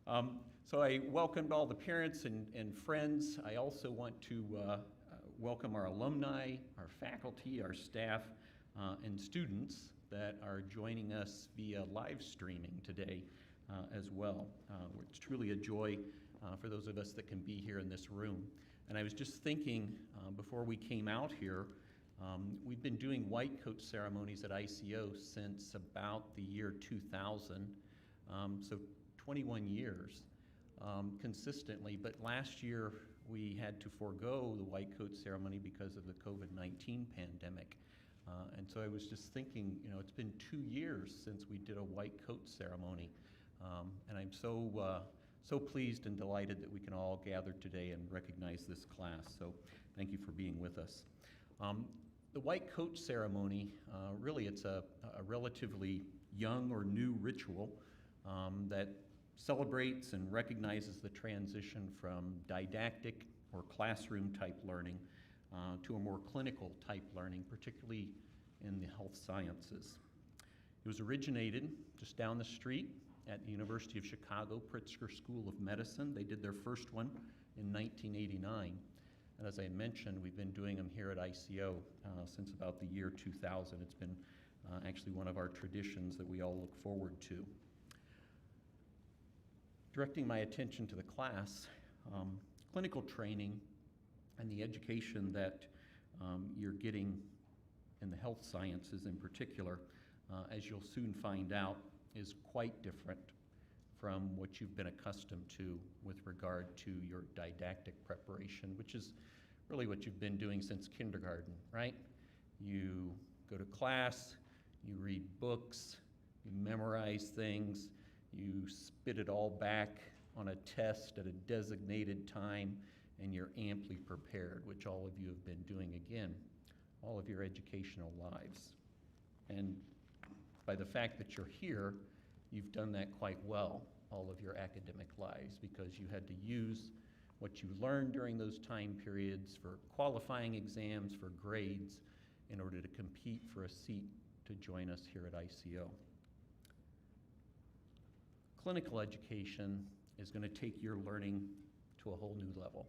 So I welcomed all the parents and friends. I also want to welcome our alumni, our faculty, our staff, and students that are joining us via live streaming today as well. It's truly a joy for those of us that can be here in this room. And I was just thinking before we came out here, we've been doing white coat ceremonies at ICO since about the year 2000, so 21 years consistently. But last year we had to forego the white coat ceremony because of the COVID-19 pandemic. And so I was just thinking, it's been 2 years since we did a white coat ceremony. And I'm so pleased and delighted that we can all gather today and recognize this class. So thank you for being with us. The white coat ceremony, really it's a relatively young or new ritual that celebrates and recognizes the transition from didactic or classroom type learning to a more clinical type learning, particularly in the health sciences. It was originated just down the street at the University of Chicago Pritzker School of Medicine. They did their first one in 1989. And as I mentioned, we've been doing them here at ICO since about the year 2000. It's been actually one of our traditions that we all look forward to. Directing my attention to the class, clinical training and the education that you're getting in the health sciences in particular, as you'll soon find out, is quite different from what you've been accustomed to with regard to your didactic preparation, which is really what you've been doing since kindergarten, right? You go to class, you read books, you memorize things, you spit it all back on a test at a designated time, and you're amply prepared, which all of you have been doing again, all of your educational lives. And by the fact that you're here, you've done that quite well all of your academic lives, because you had to use what you learned during those time periods for qualifying exams, for grades, in order to compete for a seat to join us here at ICO. Clinical education is going to take your learning to a whole new level.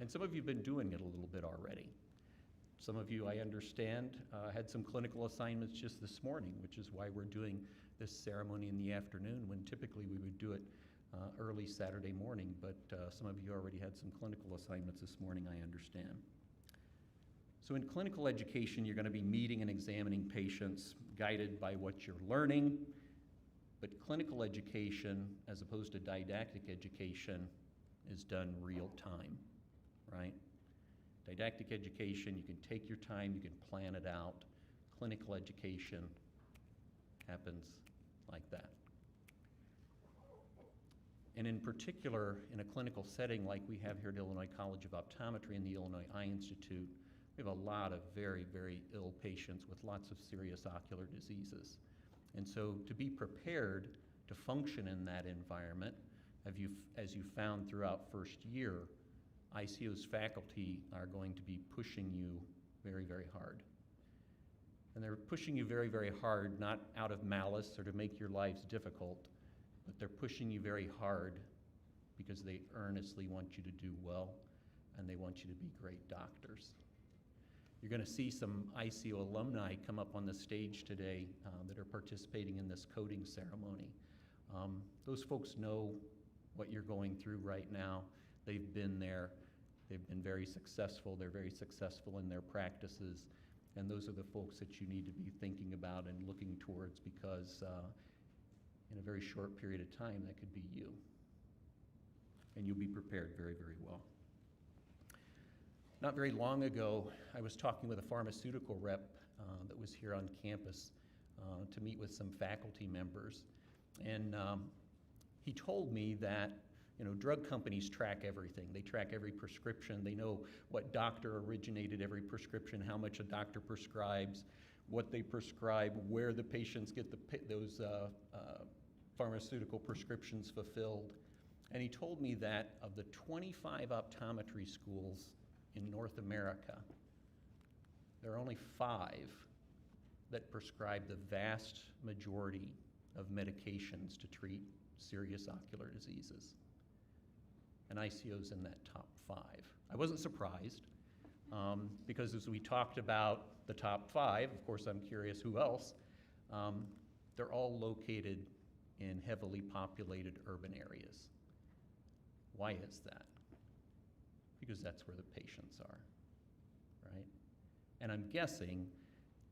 And some of you have been doing it a little bit already. Some of you, I understand, had some clinical assignments just this morning, which is why we're doing this ceremony in the afternoon, when typically we would do it early Saturday morning. But some of you already had some clinical assignments this morning, I understand. So in clinical education, you're going to be meeting and examining patients guided by what you're learning. But clinical education, as opposed to didactic education, is done real time, right? Didactic education, you can take your time, you can plan it out. Clinical education happens like that. And in particular, in a clinical setting like we have here at Illinois College of Optometry and the Illinois Eye Institute, we have a lot of very, very ill patients with lots of serious ocular diseases. And so to be prepared to function in that environment, as you found throughout first year, ICO's faculty are going to be pushing you very, very hard. And they're pushing you very, very hard, not out of malice or to make your lives difficult, but they're pushing you very hard because they earnestly want you to do well, and they want you to be great doctors. You're going to see some ICO alumni come up on the stage today that are participating in this coding ceremony. Those folks know what you're going through right now. They've been there. They've been very successful. They're very successful in their practices. And those are the folks that you need to be thinking about and looking towards, because in a very short period of time, that could be you. And you'll be prepared very, very well. Not very long ago, I was talking with a pharmaceutical rep that was here on campus to meet with some faculty members. And he told me that drug companies track everything. They track every prescription. They know what doctor originated every prescription, how much a doctor prescribes, what they prescribe, where the patients get those pharmaceutical prescriptions fulfilled. And he told me that of the 25 optometry schools in North America, there are only 5 that prescribe the vast majority of medications to treat serious ocular diseases. And ICO's in that top 5. I wasn't surprised, because as we talked about the top 5, of course I'm curious who else, they're all located in heavily populated urban areas. Why is that? Because that's where the patients are, right? And I'm guessing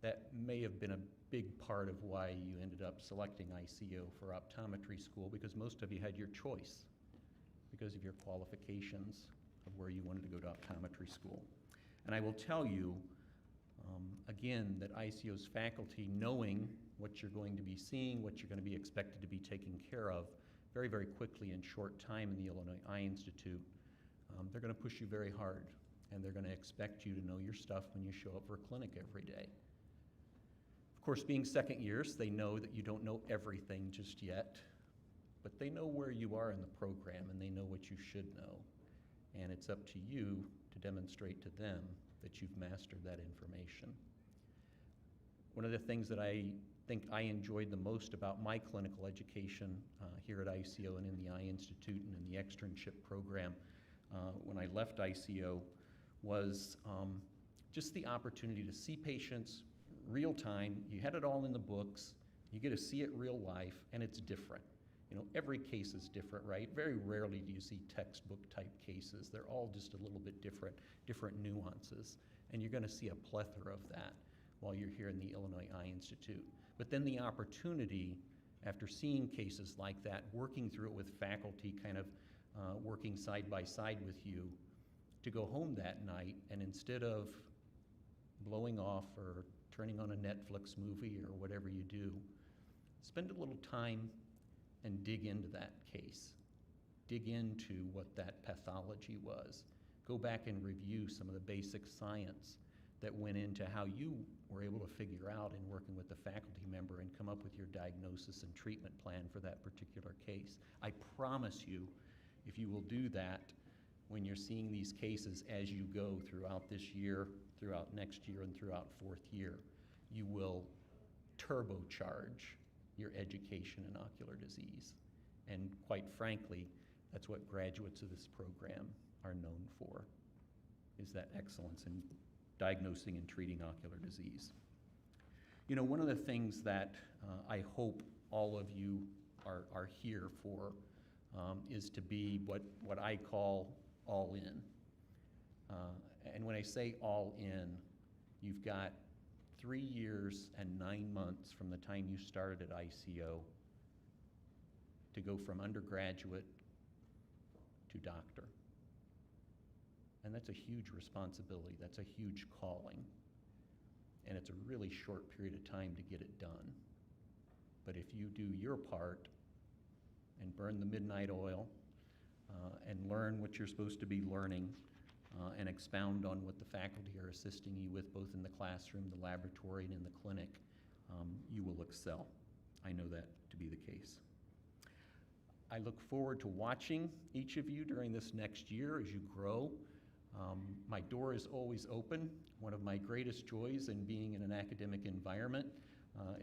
that may have been a big part of why you ended up selecting ICO for optometry school, because most of you had your choice because of your qualifications of where you wanted to go to optometry school. And I will tell you, again, that ICO's faculty, knowing what you're going to be seeing, what you're going to be expected to be taken care of, very, very quickly in short time in the Illinois Eye Institute, they're going to push you very hard, and they're going to expect you to know your stuff when you show up for a clinic every day. Of course, being second years, they know that you don't know everything just yet, but they know where you are in the program, and they know what you should know. And it's up to you to demonstrate to them that you've mastered that information. One of the things that I think I enjoyed the most about my clinical education here at ICO and in the Eye Institute and in the externship program when I left ICO was just the opportunity to see patients real time. You had it all in the books. You get to see it real life, and it's different. You know, every case is different, right? Very rarely do you see textbook type cases. They're all just a little bit different nuances. And you're going to see a plethora of that while you're here in the Illinois Eye Institute. But then the opportunity, after seeing cases like that, working through it with faculty, kind of working side by side with you, to go home that night and instead of blowing off or turning on a Netflix movie or whatever you do, spend a little time and dig into that case. Dig into what that pathology was. Go back and review some of the basic science that went into how you were able to figure out in working with the faculty member and come up with your diagnosis and treatment plan for that particular case. I promise you, if you will do that when you're seeing these cases as you go throughout this year, throughout next year, and throughout fourth year, you will turbocharge your education in ocular disease. And quite frankly, that's what graduates of this program are known for, is that excellence in diagnosing and treating ocular disease. You know, one of the things that I hope all of you are here for is to be what I call all in. And when I say all in, you've got 3 years and 9 months from the time you started at ICO to go from undergraduate to doctor. And that's a huge responsibility. That's a huge calling. And it's a really short period of time to get it done. But if you do your part and burn the midnight oil and learn what you're supposed to be learning and expound on what the faculty are assisting you with both in the classroom, the laboratory, and in the clinic, you will excel. I know that to be the case. I look forward to watching each of you during this next year as you grow. My door is always open. One of my greatest joys in being in an academic environment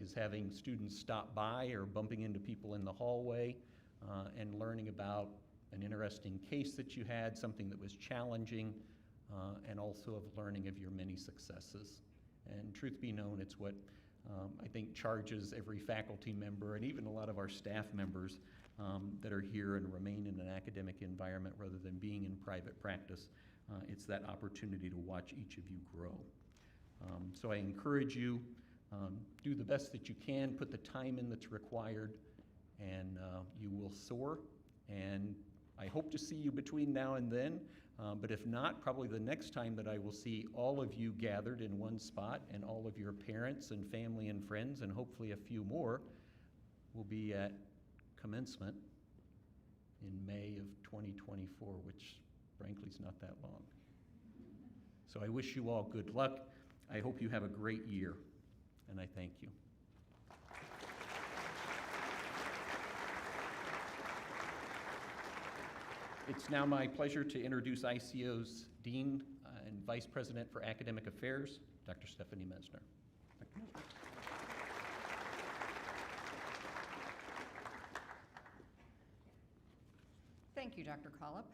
is having students stop by or bumping into people in the hallway and learning about an interesting case that you had, something that was challenging, and also of learning of your many successes. And truth be known, it's what I think charges every faculty member and even a lot of our staff members that are here and remain in an academic environment rather than being in private practice. It's that opportunity to watch each of you grow. So I encourage you, do the best that you can, put the time in that's required, and you will soar. And I hope to see you between now and then, but if not, probably the next time that I will see all of you gathered in one spot and all of your parents and family and friends, and hopefully a few more, will be at commencement in May of 2024, which frankly is not that long. So I wish you all good luck. I hope you have a great year, and I thank you. It's now my pleasure to introduce ICO's Dean and Vice President for Academic Affairs, Dr. Stephanie Mesner. Dr. Mesner. Thank you, Dr. Collip.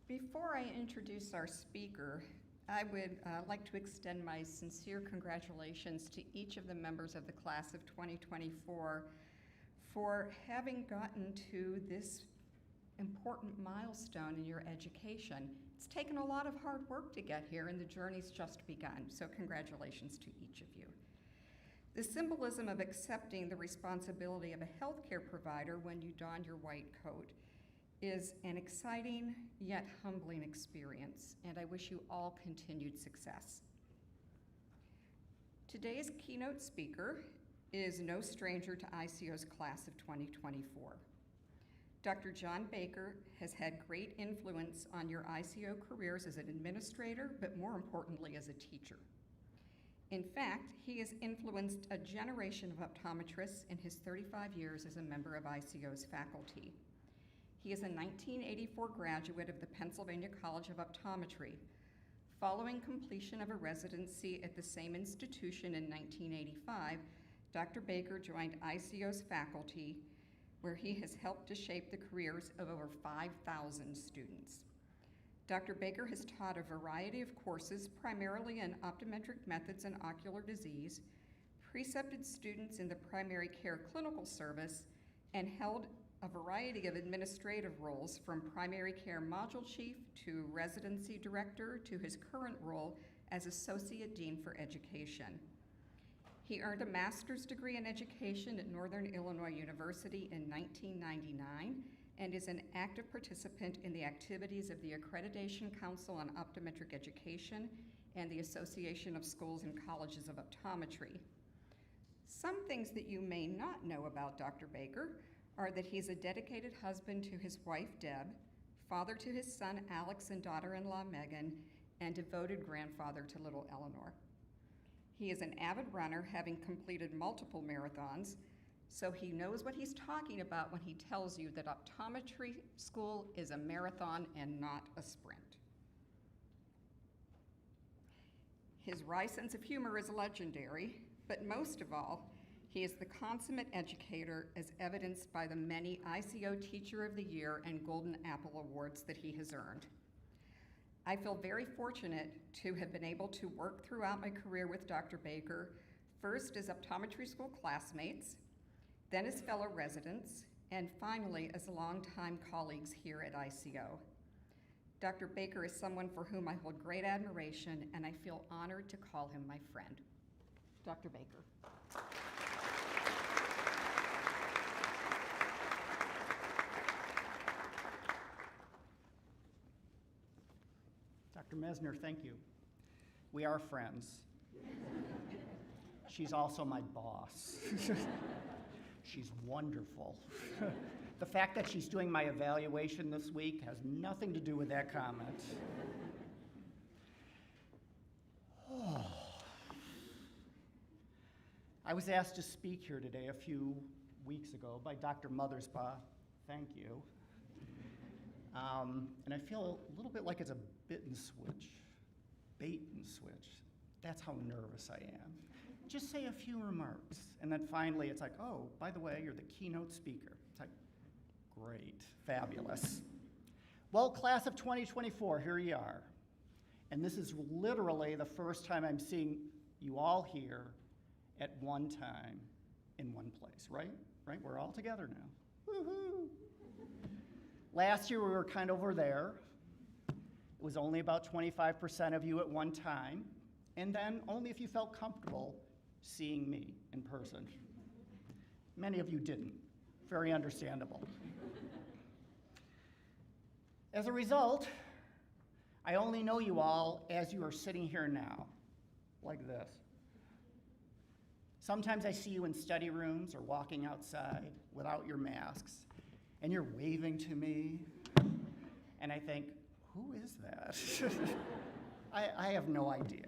Before I introduce our speaker, I would like to extend my sincere congratulations to each of the members of the class of 2024 for having gotten to this important milestone in your education. It's taken a lot of hard work to get here, and the journey's just begun, so congratulations to each of you. The symbolism of accepting the responsibility of a healthcare provider when you don your white coat is an exciting yet humbling experience, and I wish you all continued success. Today's keynote speaker is no stranger to ICO's class of 2024. Dr. John Baker has had great influence on your ICO careers as an administrator, but more importantly as a teacher. In fact, he has influenced a generation of optometrists in his 35 years as a member of ICO's faculty. He is a 1984 graduate of the Pennsylvania College of Optometry. Following completion of a residency at the same institution in 1985, Dr. Baker joined ICO's faculty, where he has helped to shape the careers of over 5,000 students. Dr. Baker has taught a variety of courses, primarily in optometric methods and ocular disease, precepted students in the primary care clinical service, and held a variety of administrative roles, from primary care module chief to residency director to his current role as associate dean for education. He earned a master's degree in education at Northern Illinois University in 1999 and is an active participant in the activities of the Accreditation Council on Optometric Education and the Association of Schools and Colleges of Optometry. Some things that you may not know about Dr. Baker are that he's a dedicated husband to his wife, Deb, father to his son, Alex, and daughter-in-law, Megan, and devoted grandfather to little Eleanor. He is an avid runner, having completed multiple marathons, so he knows what he's talking about when he tells you that optometry school is a marathon and not a sprint. His wry sense of humor is legendary, but most of all, he is the consummate educator, as evidenced by the many ICO Teacher of the Year and Golden Apple Awards that he has earned. I feel very fortunate to have been able to work throughout my career with Dr. Baker, first as optometry school classmates, then as fellow residents, and finally as longtime colleagues here at ICO. Dr. Baker is someone for whom I hold great admiration, and I feel honored to call him my friend. Dr. Baker. Dr. Mesner, thank you. We are friends. She's also my boss. She's wonderful. The fact that she's doing my evaluation this week has nothing to do with that comment. Oh. I was asked to speak here today a few weeks ago by Dr. Mothersbaugh. Thank you. And I feel a little bit like it's a bait and switch. That's how nervous I am. Just say a few remarks. And then finally it's like, oh, by the way, you're the keynote speaker. It's like, great, fabulous. Well, class of 2024, here you are. And this is literally the first time I'm seeing you all here at one time in one place, right? Right, we're all together now. Woohoo! Last year we were kind of over there. It was only about 25% of you at one time, and then only if you felt comfortable seeing me in person. Many of you didn't. Very understandable. As a result, I only know you all as you are sitting here now, like this. Sometimes I see you in study rooms or walking outside without your masks, and you're waving to me, and I think, who is that? I have no idea.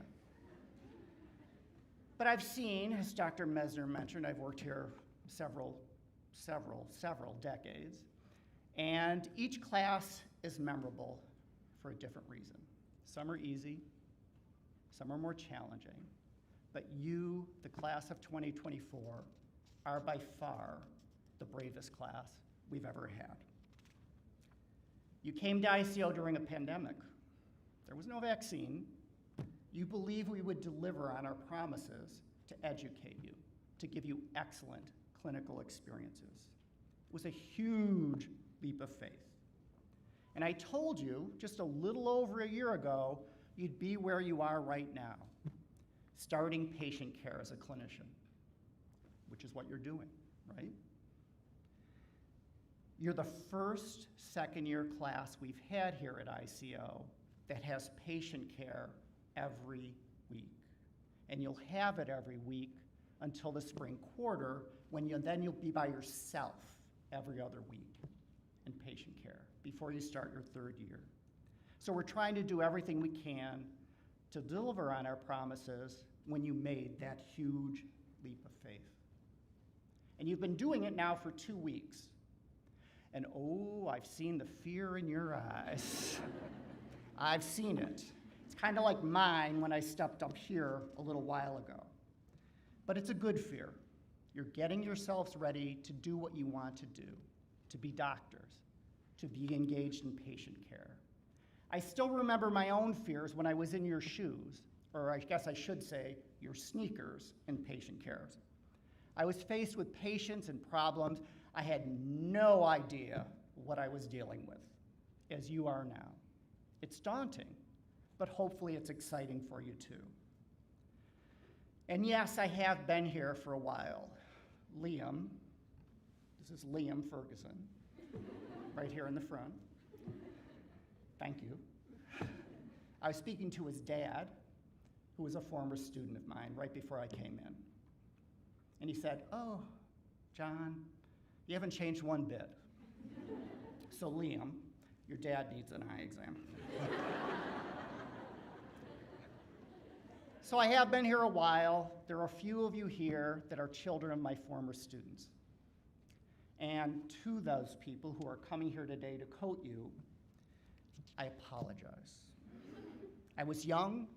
But I've seen, as Dr. Mesner mentioned, I've worked here several decades, and each class is memorable for a different reason. Some are easy, some are more challenging, but you, the class of 2024, are by far the bravest class we've ever had. You came to ICO during a pandemic. There was no vaccine. You believe we would deliver on our promises to educate you, to give you excellent clinical experiences. It was a huge leap of faith. And I told you just a little over a year ago, you'd be where you are right now, starting patient care as a clinician, which is what you're doing, right? You're the first second-year class we've had here at ICO that has patient care every week. And you'll have it every week until the spring quarter, when you'll be by yourself every other week in patient care before you start your third year. So we're trying to do everything we can to deliver on our promises when you made that huge leap of faith. And you've been doing it now for 2 weeks. And oh, I've seen the fear in your eyes. I've seen it. It's kind of like mine when I stepped up here a little while ago. But it's a good fear. You're getting yourselves ready to do what you want to do, to be doctors, to be engaged in patient care. I still remember my own fears when I was in your shoes, or I guess I should say your sneakers in patient care. I was faced with patients and problems. I had no idea what I was dealing with, as you are now. It's daunting, but hopefully it's exciting for you too. And yes, I have been here for a while. Liam, this is Liam Ferguson, right here in the front. Thank you. I was speaking to his dad, who was a former student of mine, right before I came in. And he said, "Oh, John, you haven't changed one bit." So Liam, your dad needs an eye exam. So I have been here a while. There are a few of you here that are children of my former students. And to those people who are coming here today to quote you, I apologize. I was young,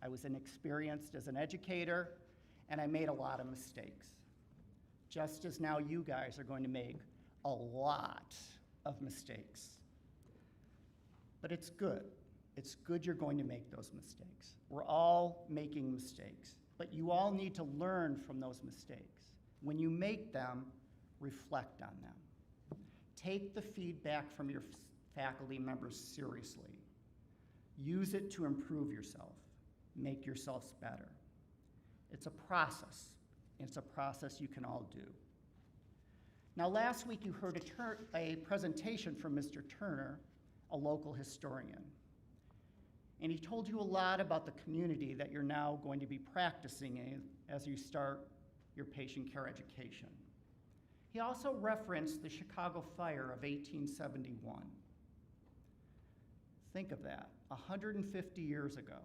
I was inexperienced as an educator, and I made a lot of mistakes. Just as now you guys are going to make a lot of mistakes. But it's good. It's good you're going to make those mistakes. We're all making mistakes, but you all need to learn from those mistakes. When you make them, reflect on them. Take the feedback from your faculty members seriously. Use it to improve yourself, make yourselves better. It's a process. It's a process you can all do. Now, last week you heard a presentation from Mr. Turner, a local historian. And he told you a lot about the community that you're now going to be practicing in as you start your patient care education. He also referenced the Chicago fire of 1871. Think of that, 150 years ago,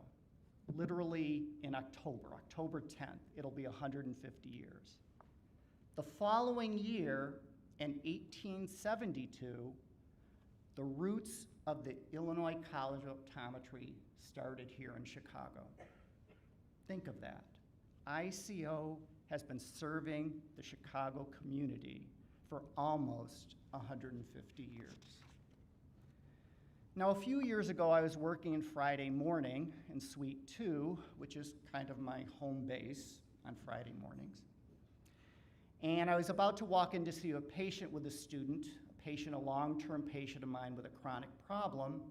literally in October 10th, it'll be 150 years. The following year, in 1872, the roots of the Illinois College of Optometry started here in Chicago. Think of that. ICO has been serving the Chicago community for almost 150 years. Now, a few years ago, I was working in Friday morning in Suite 2, which is kind of my home base on Friday mornings. And I was about to walk in to see a patient with a student, a long-term patient of mine with a chronic problem.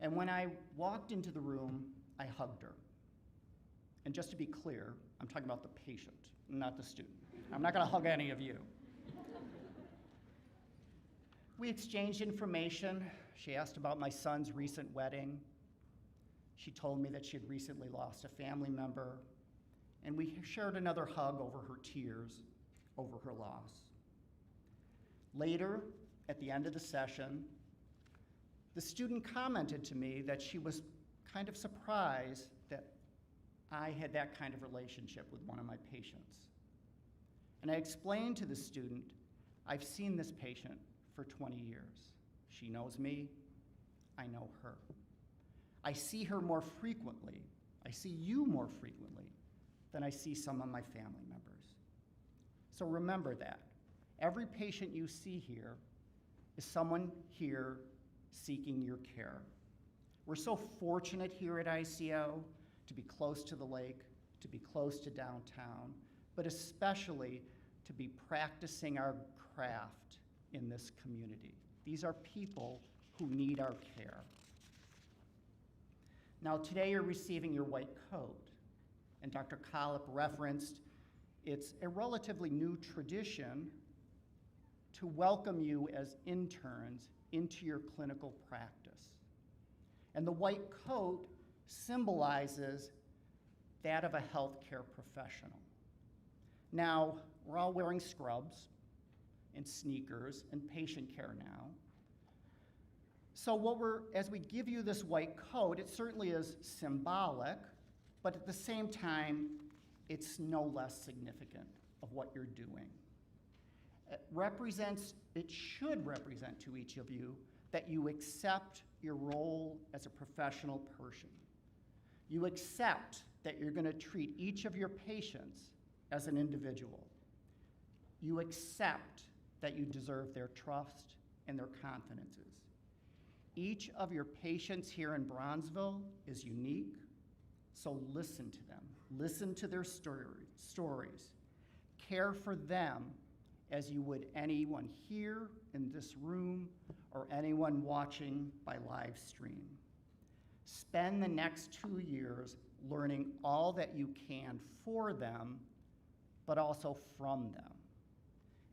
And when I walked into the room, I hugged her. And just to be clear, I'm talking about the patient, not the student. I'm not gonna hug any of you. We exchanged information. She asked about my son's recent wedding. She told me that she had recently lost a family member. And we shared another hug over her tears, over her loss. Later, at the end of the session, the student commented to me that she was kind of surprised that I had that kind of relationship with one of my patients. And I explained to the student, I've seen this patient for 20 years. She knows me, I know her. I see her more frequently, I see you more frequently than I see some of my family members. So remember that. Every patient you see here is someone here seeking your care. We're so fortunate here at ICO to be close to the lake, to be close to downtown, but especially to be practicing our craft in this community. These are people who need our care. Now, today you're receiving your white coat, and Dr. Collip referenced it's a relatively new tradition to welcome you as interns into your clinical practice. And the white coat symbolizes that of a healthcare professional. Now, we're all wearing scrubs and sneakers and patient care now. So as we give you this white coat, it certainly is symbolic, but at the same time, it's no less significant of what you're doing. It should represent to each of you that you accept your role as a professional person. You accept that you're going to treat each of your patients as an individual. You accept that you deserve their trust and their confidences. Each of your patients here in Bronzeville is unique, so listen to them. Listen to their stories. Care for them as you would anyone here in this room or anyone watching by live stream. Spend the next 2 years learning all that you can for them, but also from them.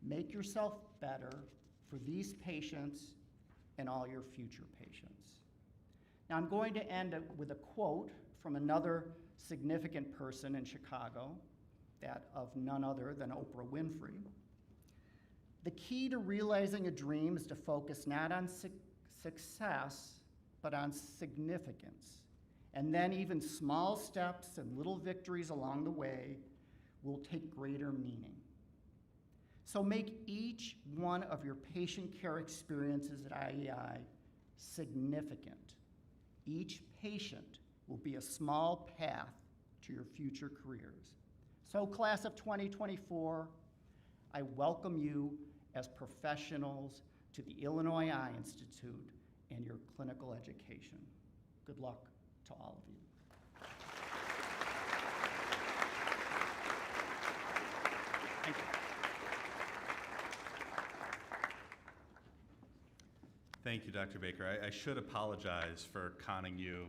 Make yourself better for these patients and all your future patients. Now I'm going to end with a quote from another significant person in Chicago, that of none other than Oprah Winfrey. The key to realizing a dream is to focus not on success, but on significance. And then even small steps and little victories along the way will take greater meaning. So make each one of your patient care experiences at IEI significant. Each patient will be a small path to your future careers. So class of 2024, I welcome you as professionals to the Illinois Eye Institute and your clinical education. Good luck to all of you. Thank you. Thank you, Dr. Baker. I should apologize for conning you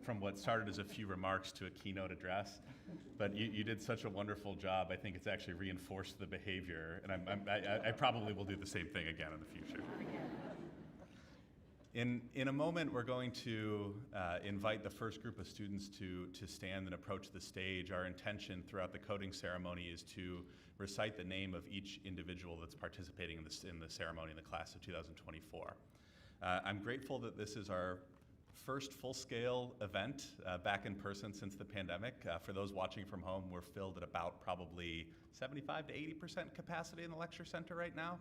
from what started as a few remarks to a keynote address, but you did such a wonderful job. I think it's actually reinforced the behavior, and I probably will do the same thing again in the future. In a moment, we're going to invite the first group of students to stand and approach the stage. Our intention throughout the coding ceremony is to recite the name of each individual that's participating in the ceremony in the class of 2024. I'm grateful that this is our first full-scale event back in person since the pandemic. For those watching from home, we're filled at about probably 75 to 80% capacity in the lecture center right now.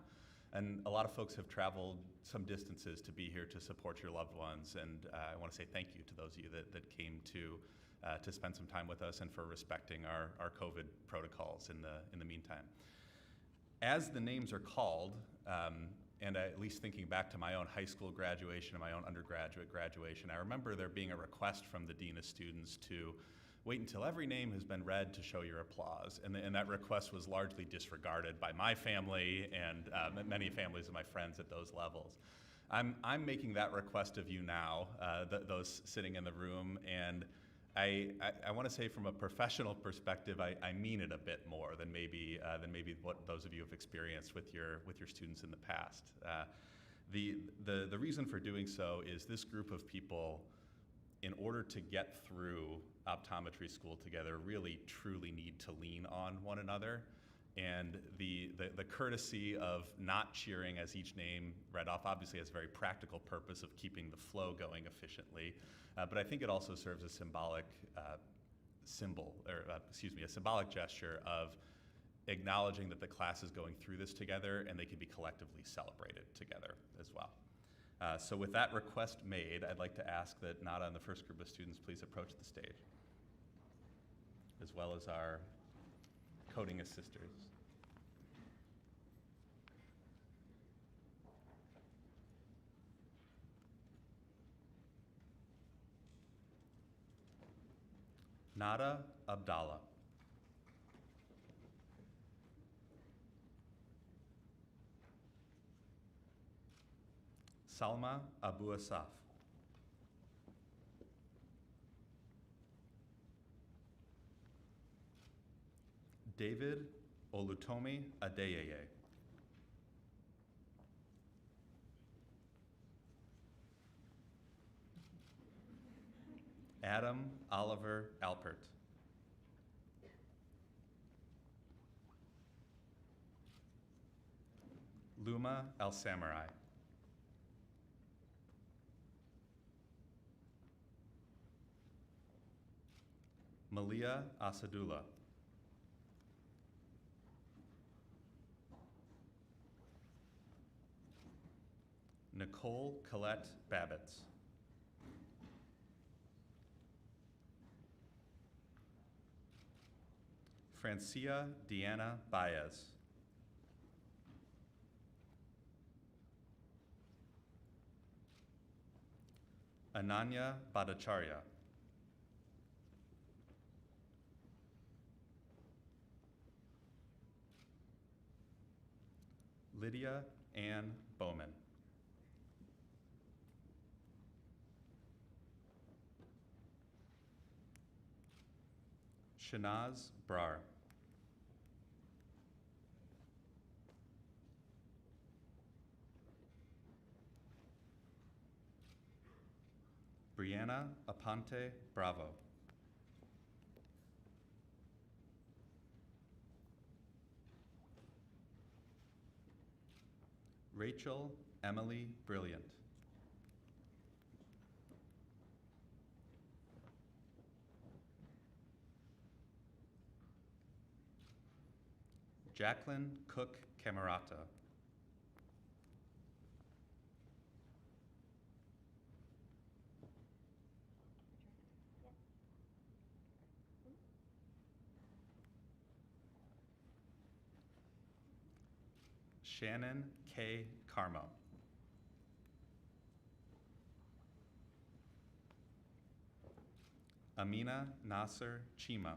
And a lot of folks have traveled some distances to be here to support your loved ones. And I want to say thank you to those of you that came to spend some time with us and for respecting our COVID protocols in the meantime. As the names are called, and at least thinking back to my own high school graduation and my own undergraduate graduation, I remember there being a request from the Dean of Students to wait until every name has been read to show your applause. And that request was largely disregarded by my family and many families of my friends at those levels. I'm making that request of you now, those sitting in the room, and I want to say from a professional perspective, I mean it a bit more than maybe what those of you have experienced with your students in the past. The reason for doing so is this group of people, in order to get through optometry school together, really truly need to lean on one another. And the courtesy of not cheering as each name read off obviously has a very practical purpose of keeping the flow going efficiently. But I think it also serves a symbolic a symbolic gesture of acknowledging that the class is going through this together and they can be collectively celebrated together as well. So with that request made, I'd like to ask that Nada and the first group of students please approach the stage, as well as our coding assisters. Nada Abdallah. Salma Abu Asaf. David Olutomi Adeyeye. Adam Oliver Alpert. Luma El Samurai. Malia Asadullah. Nicole Colette Babbitts. Francia Deanna Baez. Ananya Bhattacharya. Lydia Ann Bowman. Shanaz Brar. Brianna Aponte Bravo. Rachel Emily Brilliant. Jacqueline Cook Camerata. Shannon K. Carmo. Amina Nasser Chima.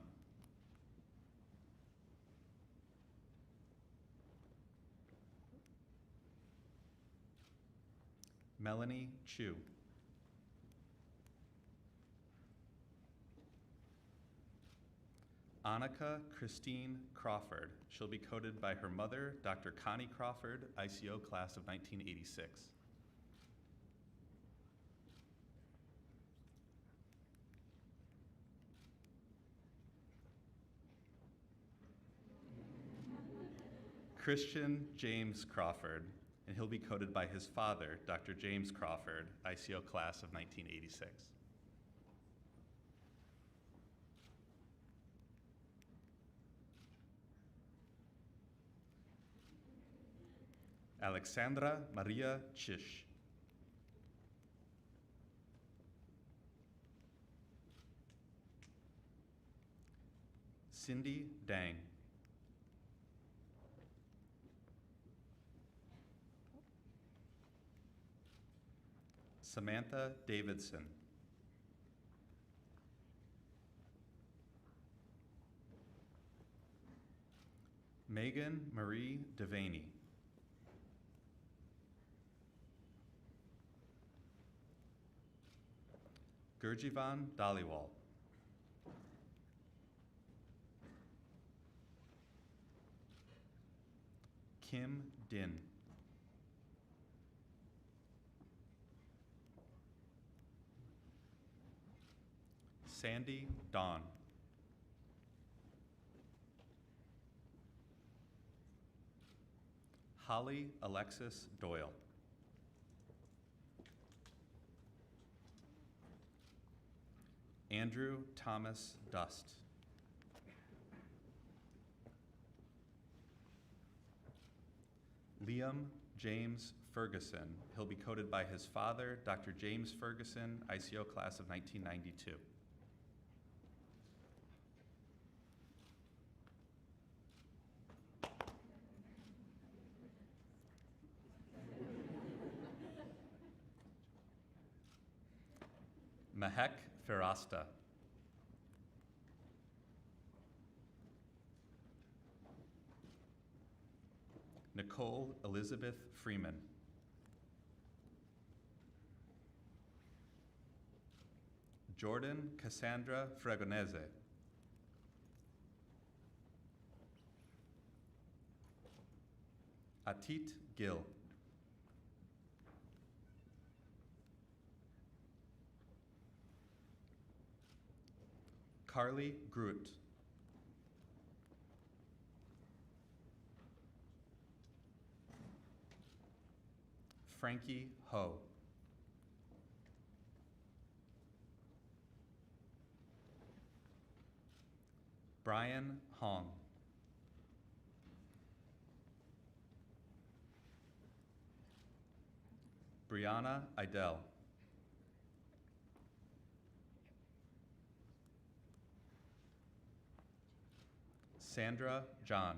Melanie Chu. Annika Christine Crawford. She'll be coded by her mother, Dr. Connie Crawford, ICO class of 1986. Christian James Crawford, and he'll be coded by his father, Dr. James Crawford, ICO class of 1986. Alexandra Maria Chish. Cindy Dang. Samantha Davidson. Megan Marie Devaney. Gurjivan Dhaliwal. Kim Din. Sandy Dawn. Holly Alexis Doyle. Andrew Thomas Dust. Liam James Ferguson. He'll be coded by his father, Dr. James Ferguson, ICO class of 1992. Mahek Firasta. Nicole Elizabeth Freeman. Jordan Cassandra Fregonese. Atit Gill. Carly Groot. Frankie Ho. Brian Hong. Brianna Idell. Sandra John.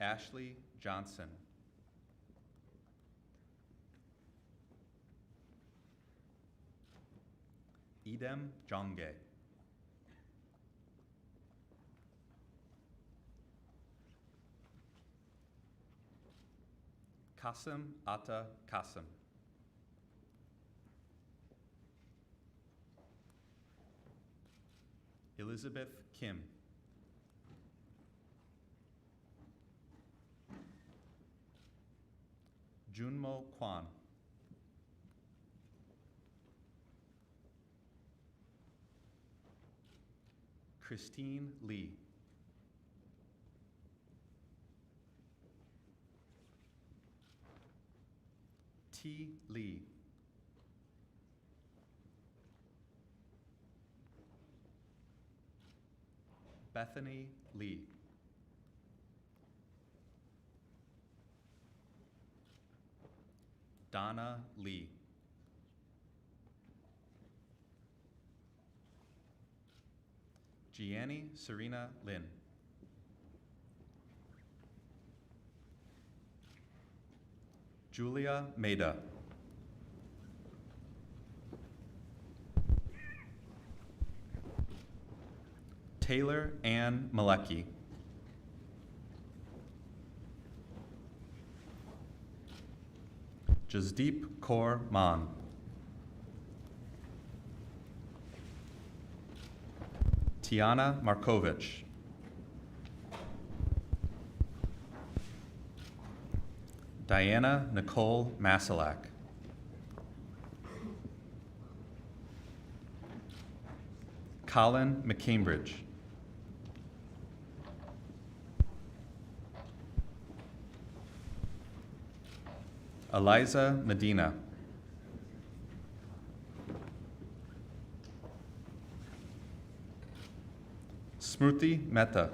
Ashley Johnson. Idem Jonge. Kasim Atta Kasim. Elizabeth Kim. Junmo Kwan. Christine Lee. T. Lee. Bethany Lee. Donna Lee. Gianni Serena Lin. Julia Maida. Taylor Ann Malecki. Jasdeep Kaur Maan. Tiana Markovich. Diana Nicole Masalak. Colin McCambridge. Eliza Medina. Smruti Mehta.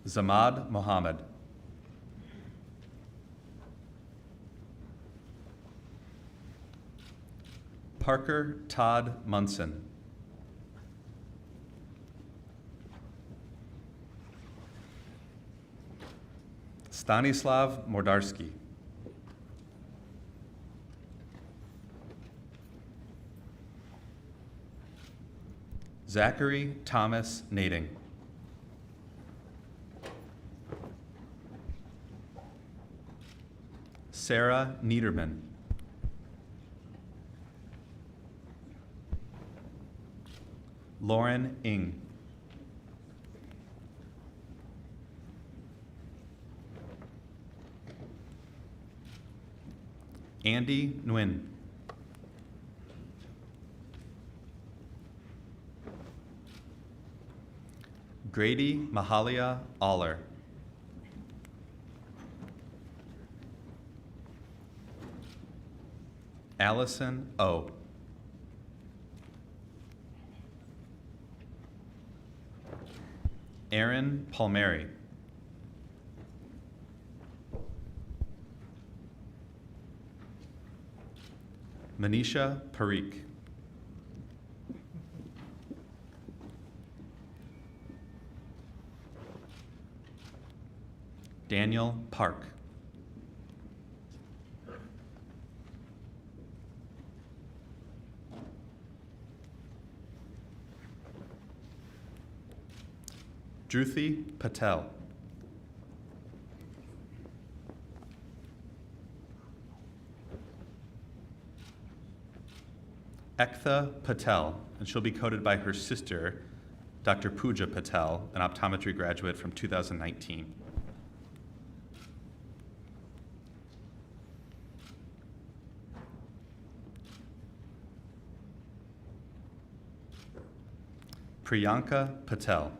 Zamad Mohammed. Parker Todd Munson. Stanislav Mordarski. Zachary Thomas Nading. Sarah Niederman. Lauren Ng. Andy Nguyen. Grady Mahalia Aller. Allison O. Aaron Palmieri. Manisha Parikh. Daniel Park. Dhruthi Patel. Ektha Patel, and she'll be coded by her sister, Dr. Pooja Patel, an optometry graduate from 2019. Priyanka Patel.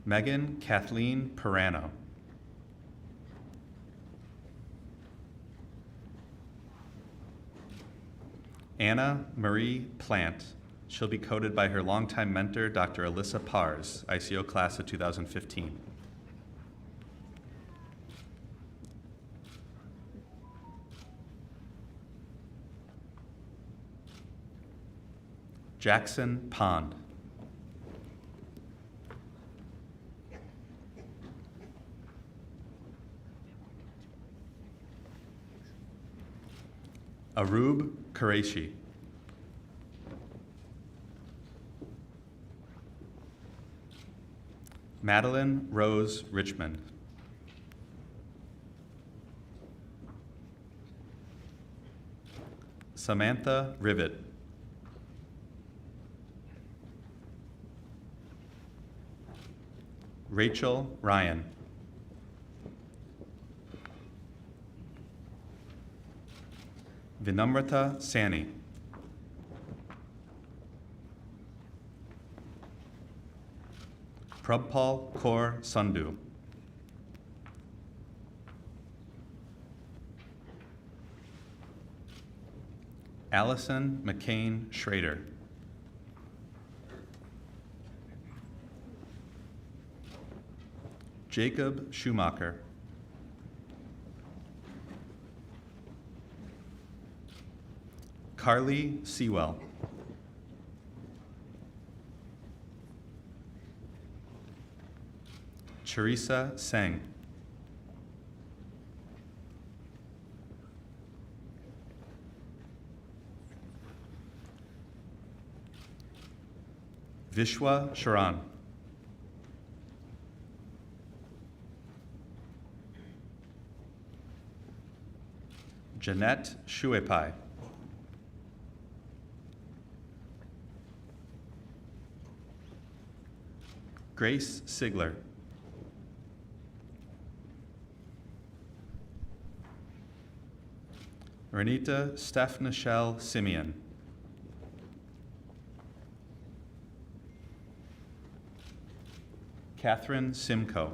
Megan Kathleen Pirano. Anna Marie Plant. She'll be coded by her longtime mentor, Dr. Alyssa Pars, ICO class of 2015. Jackson Pond. Arub Qureshi. Madeline Rose Richmond. Samantha Rivet. Rachel Ryan. Vinamrata Sani. Prabhpal Kaur Sandhu. Allison McCain Schrader. Jacob Schumacher. Carly Sewell. Charissa Seng. Vishwa Sharan. Jeanette Shuepai. Grace Sigler. Renita Stephnichelle Simeon. Catherine Simcoe.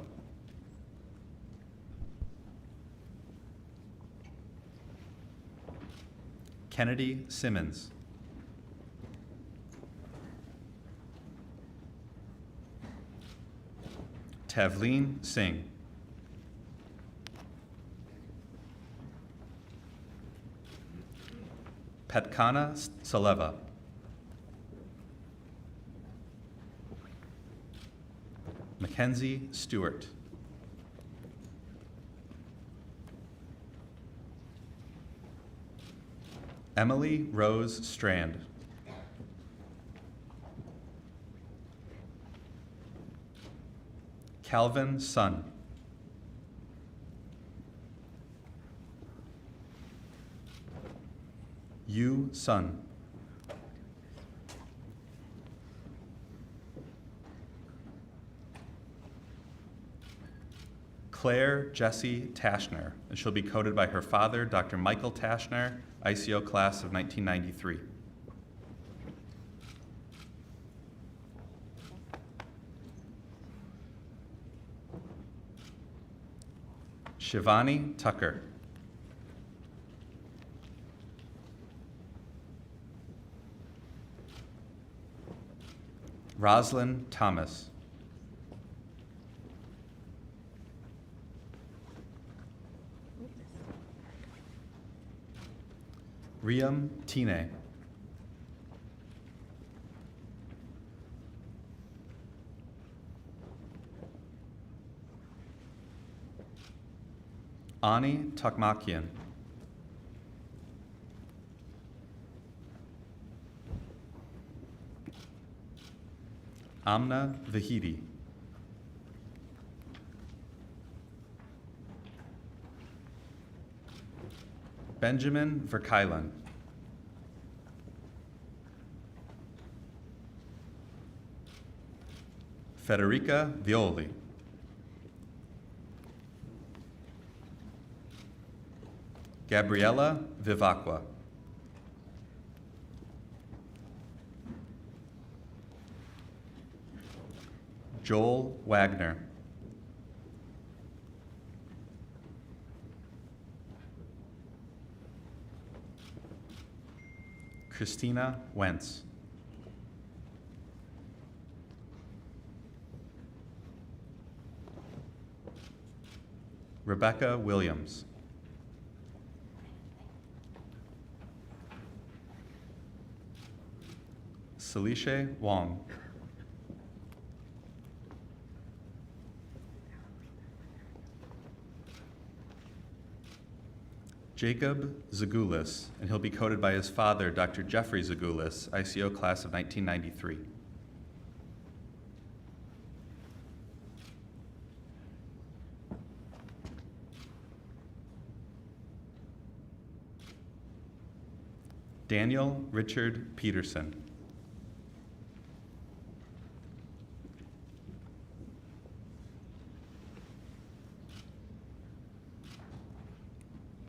Kennedy Simmons. Tavleen Singh. Petkana Saleva. Mackenzie Stewart. Emily Rose Strand. Calvin Sun. Yu Sun. Claire Jessie Tashner, and she'll be coded by her father, Dr. Michael Tashner, ICO class of 1993. Shivani Tucker. Roslyn Thomas. Riam Tine. Ani Takmakian. Amna Vahidi. Benjamin Verkeilen. Federica Violi. Gabriella Vivacqua. Joel Wagner. Christina Wentz. Rebecca Williams. Salishe Wong. Jacob Zagulis, and he'll be coded by his father, Dr. Jeffrey Zagulis, ICO class of 1993. Daniel Richard Peterson.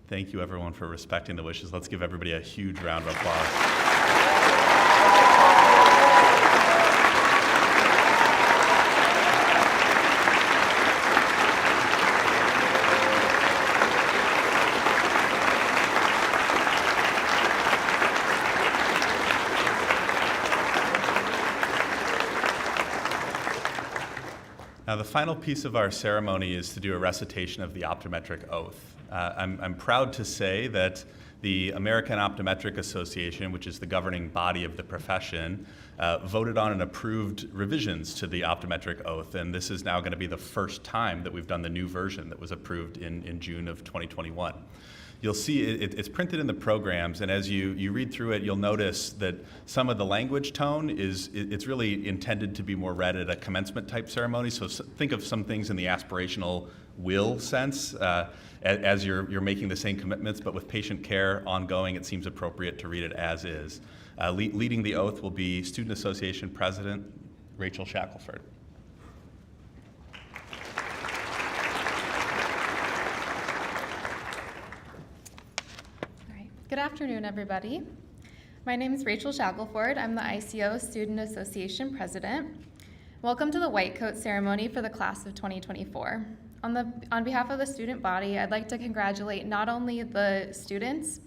Thank you, everyone, for respecting the wishes. Let's give everybody a huge round of applause. Now, the final piece of our ceremony is to do a recitation of the optometric oath. I'm proud to say that the American Optometric Association, which is the governing body of the profession, voted on and approved revisions to the optometric oath, and this is now going to be the first time that we've done the new version that was approved in June of 2021. You'll see it's printed in the programs, and as you read through it, you'll notice that some of the language tone it's really intended to be more read at a commencement type ceremony. So think of some things in the aspirational will sense as you're making the same commitments, but with patient care ongoing, it seems appropriate to read it as is. Leading the oath will be Student Association President Rachel Shackelford. Good afternoon, everybody. My name is Rachel Shackelford. I'm the ICO Student Association President. Welcome to the White Coat Ceremony for the class of 2024. On behalf of the student body, I'd like to congratulate not only the students,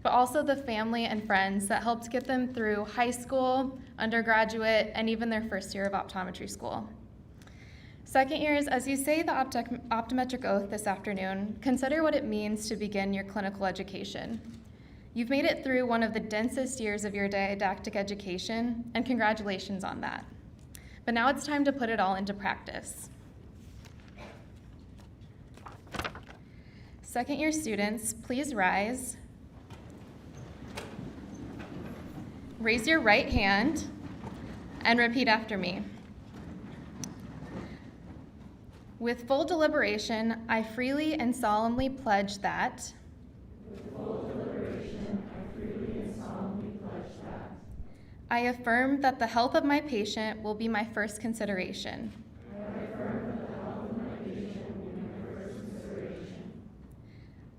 but also the family and friends that helped get them through high school, undergraduate, and even their first year of optometry school. Second years, as you say the optometric oath this afternoon, consider what it means to begin your clinical education. You've made it through one of the densest years of your didactic education, and congratulations on that. But now it's time to put it all into practice. Second year students, please rise. Raise your right hand and repeat after me. With full deliberation, I freely and solemnly pledge that I affirm that the health of my patient will be my first consideration.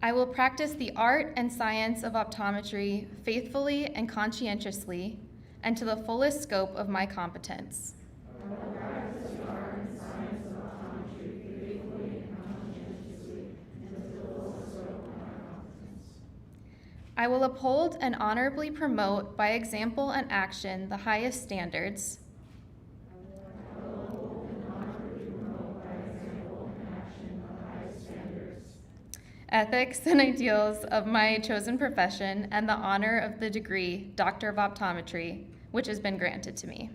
I will practice the art and science of optometry faithfully and conscientiously and to the fullest scope of my competence. I will uphold and honorably promote by example and action the highest standards. Ethics and ideals of my chosen profession and the honor of the degree Doctor of Optometry, which has been granted to me.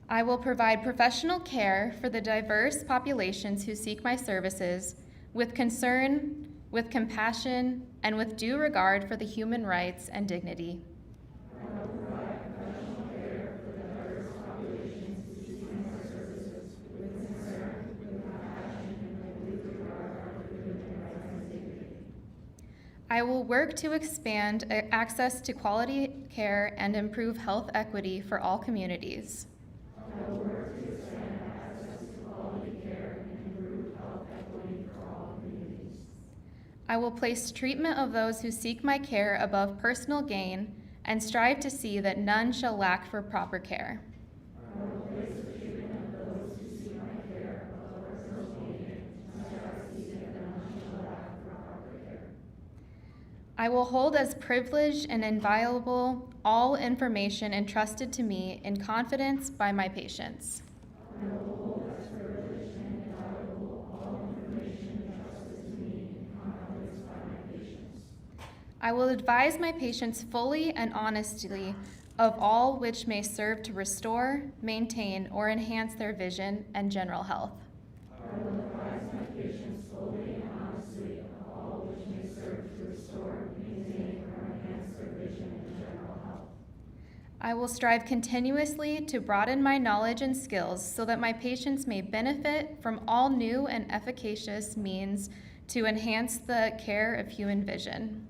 I will provide professional care for the diverse populations who seek my services with concern with compassion, and with due regard for the human rights and dignity. I will work to expand access to quality care and improve health equity for all communities. I will place treatment of those who seek my care above personal gain and strive to see that none shall lack for proper care. I will hold as privileged and inviolable all information entrusted to me in confidence by my patients. I will advise my patients fully and honestly of all which may serve to restore, maintain, or enhance their vision and general health. I will strive continuously to broaden my knowledge and skills so that my patients may benefit from all new and efficacious means to enhance the care of human vision.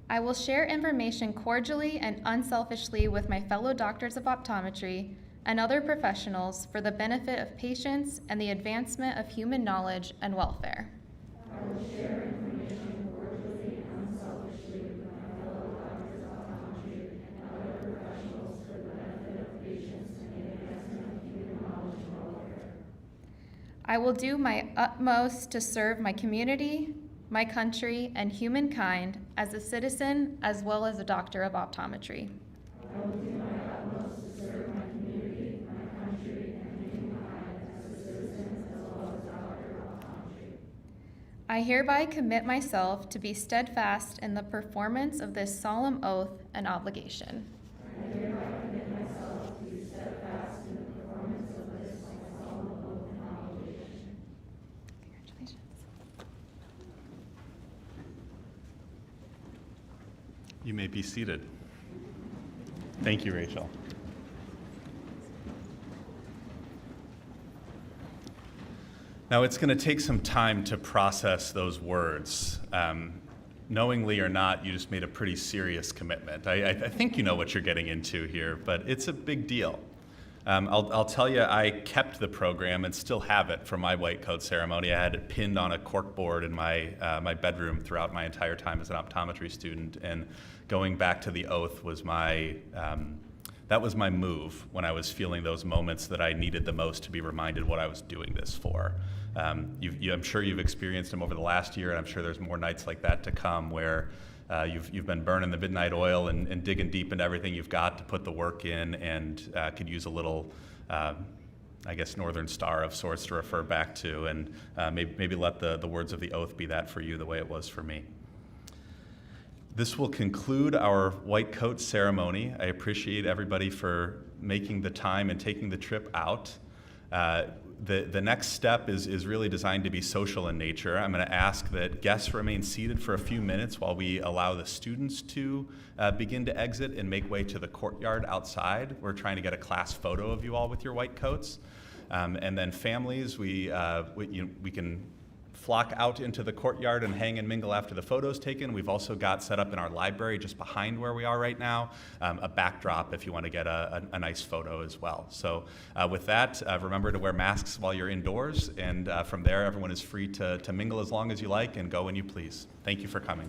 I will share information cordially and unselfishly with my fellow doctors of optometry and other professionals for the benefit of patients and the advancement of human knowledge and welfare. I will do my utmost to serve my community, my country, and humankind as a citizen as well as a doctor of optometry. I hereby commit myself to be steadfast in the performance of this solemn oath and obligation. Congratulations. You may be seated. Thank you, Rachel. Now, it's going to take some time to process those words. Knowingly or not, you just made a pretty serious commitment. I think you know what you're getting into here, but it's a big deal. I'll tell you, I kept the program and still have it from my white coat ceremony. I had it pinned on a cork board in my bedroom throughout my entire time as an optometry student, and going back to the oath was that was my move when I was feeling those moments that I needed the most to be reminded what I was doing this for. I'm sure you've experienced them over the last year, and I'm sure there's more nights like that to come where you've been burning the midnight oil and digging deep into everything you've got to put the work in, and could use a little, I guess, Northern Star of sorts to refer back to, and maybe let the words of the oath be that for you the way it was for me. This will conclude our white coat ceremony. I appreciate everybody for making the time and taking the trip out. The next step is really designed to be social in nature. I'm going to ask that guests remain seated for a few minutes while we allow the students to begin to exit and make way to the courtyard outside. We're trying to get a class photo of you all with your white coats. And then families, we can flock out into the courtyard and hang and mingle after the photo's taken. We've also got set up in our library just behind where we are right now, a backdrop if you want to get a nice photo as well. So with that, remember to wear masks while you're indoors, and from there everyone is free to mingle as long as you like and go when you please. Thank you for coming.